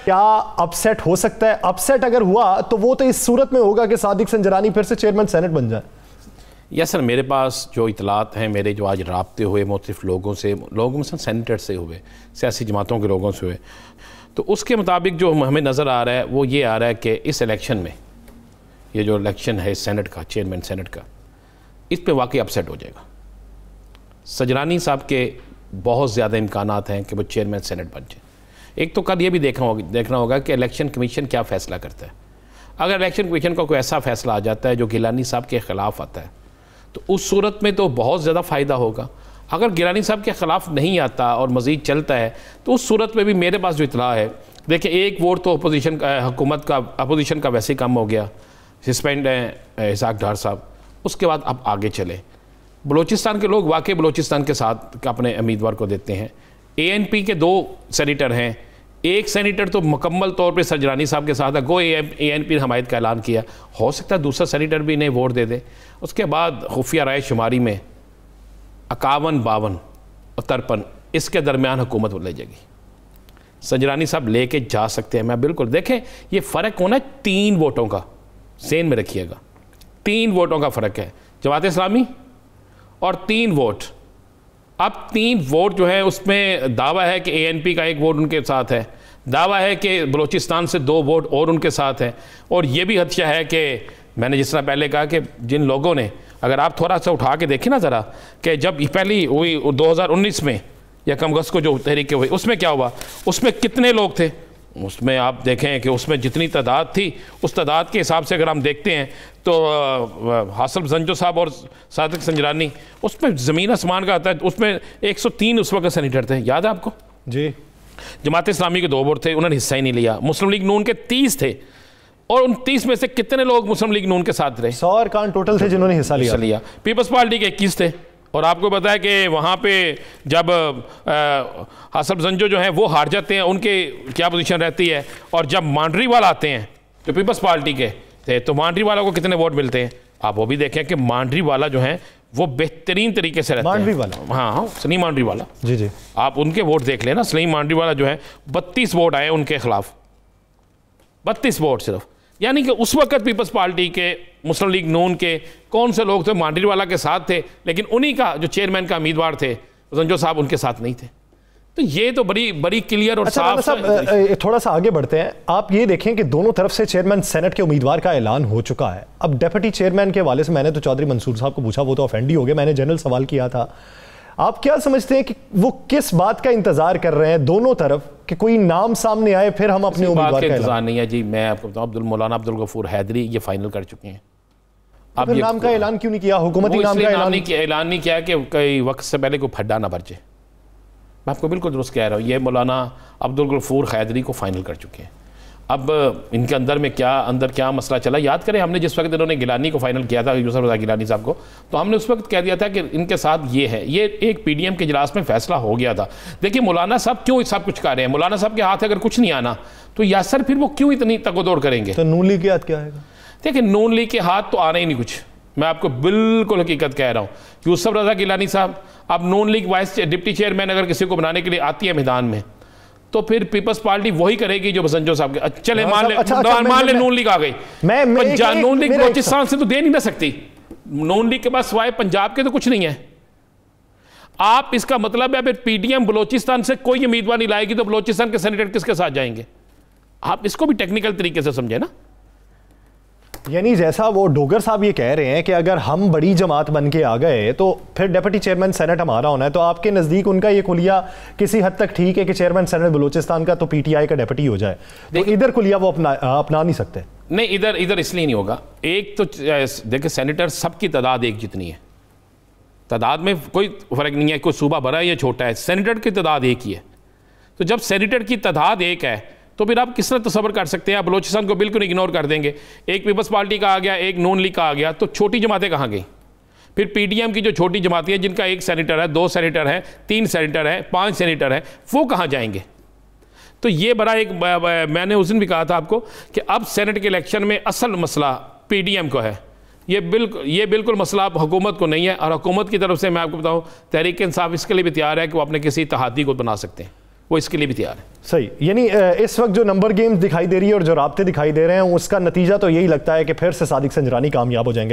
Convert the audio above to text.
क्या अपसेट हो सकता है? अपसेट अगर हुआ तो वो तो इस सूरत में होगा कि सादिक संजरानी फिर से चेयरमैन सेनेट बन जाए। यस सर, मेरे पास जो इतलात हैं, मेरे जो आज राब्ते हुए मुख्तलिफ लोगों में सेनेटर से हुए, सियासी जमातों के लोगों से हुए, तो उसके मुताबिक जो हमें नज़र आ रहा है वो ये आ रहा है कि इस इलेक्शन में, ये जो इलेक्शन है सेनेट का, चेयरमैन सेनेट का, इस पे वाकई अपसेट हो जाएगा। संजरानी साहब के बहुत ज़्यादा इम्कानात हैं कि वो चेयरमैन सेनेट बन जाए। एक तो कल ये भी देखना होगा कि इलेक्शन कमीशन क्या फ़ैसला करता है। अगर इलेक्शन कमीशन का कोई ऐसा फ़ैसला आ जाता है जो गिलानी साहब के ख़िलाफ़ आता है, तो उस सूरत में तो बहुत ज़्यादा फ़ायदा होगा। अगर गिलानी साहब के ख़िलाफ़ नहीं आता और मज़ीद चलता है, तो उस सूरत में भी मेरे पास जो इतला है, देखिए एक वोट तो अपोजिशन का वैसे ही कम हो गया, सस्पेंड है इसाक डार साहब। उसके बाद अब आगे चले, बलूचिस्तान के लोग वाकई बलूचिस्तान के साथ अपने उम्मीदवार को देते हैं। ANP के 2 सेनेटर हैं, एक सेनेटर तो मुकम्मल तौर पे संजरानी साहब के साथ है, गो ANP ने हमायत का ऐलान किया, हो सकता है दूसरा सेनेटर भी इन्हें वोट दे दे। उसके बाद खुफिया राय शुमारी में 51, 52 और 53 इसके दरमियान हुकूमत ले जाएगी। संजरानी साहब लेके जा सकते हैं, मैं बिल्कुल, देखें ये फ़र्क होना है 3 वोटों का, सेन में रखिएगा, 3 वोटों का फ़र्क है, जमात इस्लामी और 3 वोट। अब 3 वोट जो है उसमें दावा है कि ANP का 1 वोट उनके साथ है, दावा है कि बलूचिस्तान से 2 वोट और उनके साथ हैं, और ये भी खदशा है कि मैंने जिस तरह पहले कहा कि जिन लोगों ने, अगर आप थोड़ा सा उठा के देखें ना ज़रा, कि जब पहली हुई 2019 में या कम अगस्त को जो तहरीकें हुई, उसमें क्या हुआ, उसमें कितने लोग थे, उसमें आप देखें कि उसमें जितनी तादाद थी उस तादाद के हिसाब से अगर हम देखते हैं तो हासिल संजो साहब और सादिक संजरानी, उसमें ज़मीन आसमान का आता है। उसमें 103 उस वक्त सेनेटर थे, याद है आपको जी। जमात इस्लामी के 2 वोट थे, उन्होंने हिस्सा ही नहीं लिया। मुस्लिम लीग नून के 30 थे, और उन 30 में से कितने लोग मुस्लिम लीग नून के साथ रहे? 100 अरकान टोटल थे जिन्होंने हिस्सा लिया। पीपल्स पार्टी के 21 थे, और आपको पता है कि वहाँ पे जब हासिल संजो जो हैं वो हार जाते हैं, उनके क्या पोजीशन रहती है, और जब मांडरी वाला आते हैं जो पीपल्स पार्टी के थे, तो मांडरी वाला को कितने वोट मिलते हैं? आप वो भी देखें कि मांडरी वाला जो है वो बेहतरीन तरीके से रहते हैं। मांडरी वाला, हाँ, सलीम मांडरी वाला, जी जी, आप उनके वोट देख लेना। सलीम मांडरी वाला जो है 32 वोट आए उनके खिलाफ, 32 वोट सिर्फ। यानी कि उस वक्त पीपल्स पार्टी के, मुस्लिम लीग नून के कौन से लोग थे मांडरी वाला के साथ थे, लेकिन उन्हीं का जो चेयरमैन का उम्मीदवार थे संजो साहब उनके साथ नहीं थे। तो ये तो बड़ी क्लियर और साफ। साहब थोड़ा सा आगे बढ़ते हैं। आप ये देखें कि दोनों तरफ से चेयरमैन सेनेट के उम्मीदवार का ऐलान हो चुका है। अब डेप्यूटी चेयरमैन के हवाले से मैंने तो चौधरी मंसूर साहब को पूछा, वो तो ऑफेंड ही हो गए, मैंने जनरल सवाल किया था। आप क्या समझते हैं कि वो किस बात का इंतजार कर रहे हैं दोनों तरफ, कि कोई नाम सामने आए फिर हम अपने उम्मीदवार का इंतजार नहीं है जी। मैं आपको बताऊं, मौलाना अब्दुल गफूर हैदरी ये फाइनल कर चुके हैं। अब नाम का ऐलान क्यों नहीं किया? हुकूमती नाम का ऐलान नहीं किया कि कई वक्त से पहले कोई फड्डा ना बचे। मैं आपको बिल्कुल दुरुस्त कह रहा हूँ, ये मौलाना अब्दुल गफूर हैदरी को फाइनल कर चुके हैं। अब इनके अंदर क्या मसला चला, याद करें हमने जिस वक्त इन्होंने गिलानी को फाइनल किया था, यूसुफ रज़ा गिलानी साहब को, तो हमने उस वक्त कह दिया था कि इनके साथ ये है। ये एक PDM के इजलास में फैसला हो गया था। देखिए मौलाना साहब क्यों सब कुछ कर रहे हैं, मौलाना साहब के हाथ अगर कुछ नहीं आना तो यासर फिर वो क्यों इतनी तगोदौड़ करेंगे? तो नून लीग के हाथ क्या है? देखिए नून लीग के हाथ तो आना ही नहीं कुछ, मैं आपको बिल्कुल हकीकत कह रहा हूँ। यूसुफ रज़ा गिलानी साहब, अब नून लीग वाइस डिप्टी चेयरमैन अगर किसी को बनाने के लिए आती है मैदान में, तो फिर पीपल्स पार्टी वही करेगी जो संजो साहब के। चले मान ले नून लीग आ गई, नून लीग बलूचिस्तान से तो दे नहीं ना सकती। नून लीग के पास सिवाय पंजाब के तो कुछ नहीं है। आप इसका मतलब है फिर PDM बलूचिस्तान से कोई उम्मीदवार नहीं लाएगी तो बलूचिस्तान के सेनेटर किसके साथ जाएंगे? आप इसको भी टेक्निकल तरीके से समझे ना। यानी जैसा वो डोगर साहब ये कह रहे हैं कि अगर हम बड़ी जमात बन के आ गए तो फिर डेप्यूटी चेयरमैन सेनेट हमारा होना है, तो आपके नज़दीक उनका ये खुलिया किसी हद तक ठीक है कि चेयरमैन सेनेट बलूचिस्तान का तो PTI का डेप्यूटी हो जाए, तो इधर खुलिया वो अपना नहीं सकते? नहीं, इधर इसलिए नहीं होगा। एक तो देखिए सेनेटर सबकी तादाद एक जितनी है, तादाद में कोई फ़र्क नहीं है, कोई सूबा बड़ा है या छोटा है, सेनेटर की तादाद एक ही है। तो जब सेनेटर की तादाद एक है तो फिर आप किस तरह तसव्वुर कर सकते हैं? आप बलूचिस्तान को बिल्कुल इग्नोर कर देंगे, एक पीपल्स पार्टी का आ गया, एक नून लीग का आ गया, तो छोटी जमातें कहाँ गई? फिर PDM की जो छोटी जमातें हैं जिनका 1 सेनेटर है, 2 सेनेटर है, 3 सेनेटर है, 5 सेनेटर है, वो कहाँ जाएंगे? तो ये बड़ा एक, मैंने उस दिन भी कहा था आपको कि अब सेनेट के इलेक्शन में असल मसला PDM को है। ये बिल्कुल मसला हुकूमत को नहीं है, और हुकूमत की तरफ से मैं आपको बताऊँ तहरीक इंसाफ इसके लिए भी तैयार है कि वो अपने किसी इत्तेहादी को बना सकते हैं। वो इसके लिए भी तैयार है। सही, यानी इस वक्त जो नंबर गेम्स दिखाई दे रही है और जो राब्ते दिखाई दे रहे हैं, उसका नतीजा तो यही लगता है कि फिर से सादिक संजरानी कामयाब हो जाएंगे।